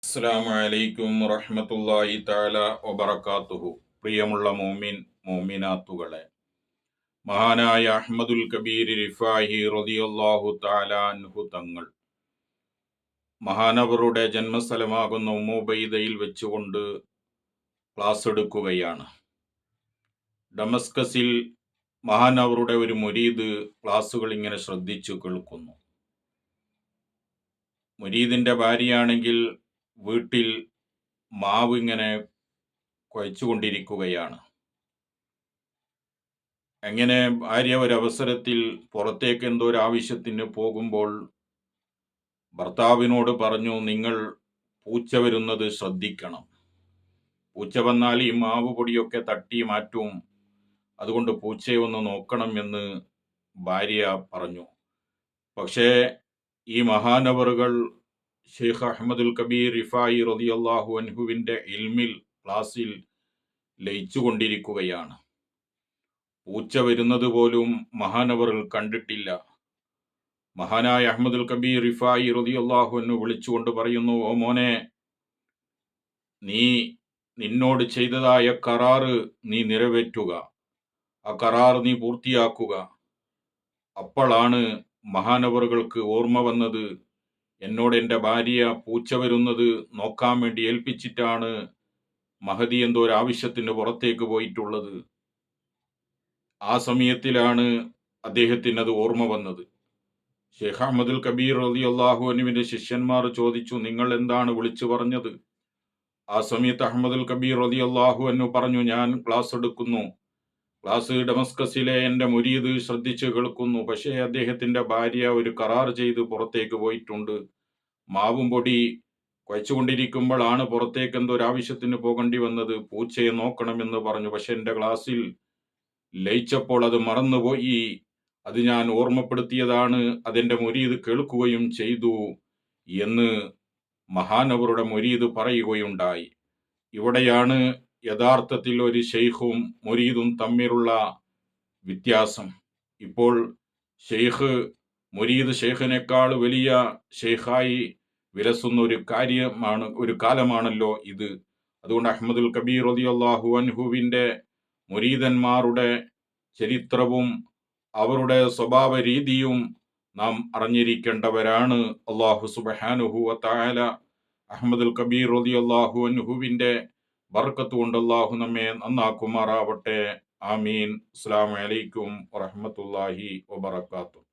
അസ്സലാമു അലൈക്കും വറഹ്മത്തുള്ളാഹി തആല വബറകാതുഹു. പ്രിയമുള്ള മോമിനാത്തുകളെ, മഹാനായ അഹ്മദുൽ കബീർ റിഫാഹി റളിയല്ലാഹു തആല അൻഹു തങ്ങൾ മഹാനവറുടെ ജന്മസ്ഥലമാകുന്ന ഉമ്മുബൈദയിൽ വെച്ചുകൊണ്ട് ക്ലാസ് എടുക്കുകയാണ്. ഡമസ്കസിൽ മഹാനവറുടെ ഒരു മുരീദ് ക്ലാസുകൾ ഇങ്ങനെ ശ്രദ്ധിച്ചു കേൾക്കുന്നു. മുരീദിന്റെ ഭാര്യയാണെങ്കിൽ വീട്ടിൽ മാവ് ഇങ്ങനെ കുഴച്ചുകൊണ്ടിരിക്കുകയാണ്. അങ്ങനെ ഭാര്യ ഒരവസരത്തിൽ പുറത്തേക്ക് എന്തോ ഒരു ആവശ്യത്തിന് പോകുമ്പോൾ ഭർത്താവിനോട് പറഞ്ഞു, നിങ്ങൾ പൂച്ച വരുന്നത് ശ്രദ്ധിക്കണം. പൂച്ച വന്നാൽ ഈ മാവ് പൊടിയൊക്കെ തട്ടി മാറ്റും, അതുകൊണ്ട് പൂച്ചയെ ഒന്ന് നോക്കണം എന്ന് ഭാര്യ പറഞ്ഞു. പക്ഷേ ഈ മഹാനവറുകൾ ഷെയ്ഖ് അഹ്മദുൽ കബീർ റിഫായി റളിയല്ലാഹു അൻഹുവിന്റെ ഇൽമിൽ ക്ലാസ്സിൽ ലയിച്ചു കൊണ്ടിരിക്കുകയാണ്. പൂച്ച വരുന്നത് പോലും മഹാനവറുകൾ കണ്ടിട്ടില്ല. മഹാനായ അഹ്മദുൽ കബീർ റിഫായി റളിയല്ലാഹു അൻഹു വിളിച്ചുകൊണ്ട് പറയുന്നു, ഓ മോനെ, നിന്നോട് ചെയ്തതായ കരാറ് നീ നിറവേറ്റുക, ആ കരാർ നീ പൂർത്തിയാക്കുക. അപ്പോഴാണ് മഹാനവറുകൾക്ക് ഓർമ്മ വന്നത്, എന്നോട് എൻ്റെ ഭാര്യ പൂച്ച വരുന്നത് നോക്കാൻ വേണ്ടി ഏൽപ്പിച്ചിട്ടാണ് മഹദി എന്തോ ഒരു ആവശ്യത്തിന് പുറത്തേക്ക് പോയിട്ടുള്ളത്. ആ സമയത്തിലാണ് അദ്ദേഹത്തിന് അത് ഓർമ്മ വന്നത്. ഷെയ്ഖ് അഹ്മദുൽ കബീർ റളിയല്ലാഹു അൻഹുവിന്റെ ശിഷ്യന്മാർ ചോദിച്ചു, നിങ്ങൾ എന്താണ് വിളിച്ചു പറഞ്ഞത്? ആ സമയത്ത് അഹ്മദുൽ കബീർ റളിയല്ലാഹു അൻഹു പറഞ്ഞു, ഞാൻ ക്ലാസ് എടുക്കുന്നു. ക്ലാസ് ഡമസ്കസിലെ എൻ്റെ മുരീദ് ശ്രദ്ധിച്ചു കേൾക്കുന്നു. പക്ഷേ അദ്ദേഹത്തിന്റെ ഭാര്യ ഒരു കരാർ ചെയ്ത് പുറത്തേക്ക് പോയിട്ടുണ്ട്. മാവും പൊടി കുഴച്ചുകൊണ്ടിരിക്കുമ്പോഴാണ് പുറത്തേക്ക് എന്തോ ഒരു ആവശ്യത്തിന് പോകേണ്ടി വന്നത്. പൂച്ചയെ നോക്കണമെന്ന് പറഞ്ഞു. പക്ഷെ എൻ്റെ ക്ലാസ്സിൽ ലയിച്ചപ്പോൾ അത് മറന്നുപോയി. അത് ഞാൻ ഓർമ്മപ്പെടുത്തിയതാണ്. അതെന്റെ മുരീദ് കേൾക്കുകയും ചെയ്തു എന്ന് മഹാനവറുടെ മുരീദ് പറയുകയുണ്ടായി. ഇവിടെയാണ് യഥാർത്ഥത്തിൽ ഒരു ഷെയ്ഖും മുരീദും തമ്മിലുള്ള വ്യത്യാസം. ഇപ്പോൾ ഷെയ്ഖ് മുരീദ് ഷെയ്ഖിനേക്കാൾ വലിയ ഷെയ്ഖായി വിലസുന്ന ഒരു കാലമാണല്ലോ ഇത്. അതുകൊണ്ട് അഹ്മദുൽ കബീർ റളിയല്ലാഹു അൻഹുവിന്റെ മുരീദന്മാരുടെ ചരിത്രവും അവരുടെ സ്വഭാവ രീതിയും നാം അറിഞ്ഞിരിക്കേണ്ടവരാണ്. അല്ലാഹു സുബ്ഹാനഹു വ തആല അഹ്മദുൽ കബീർ റളിയല്ലാഹു അൻഹുവിന്റെ ബർക്കത്ത് കൊണ്ട് അല്ലാഹു നമ്മെ നന്നാക്കുമാറാവട്ടെ. ആമീൻ. അസ്സലാമു അലൈക്കും വറഹ്മത്തുള്ളാഹി വബറകാതുഹു.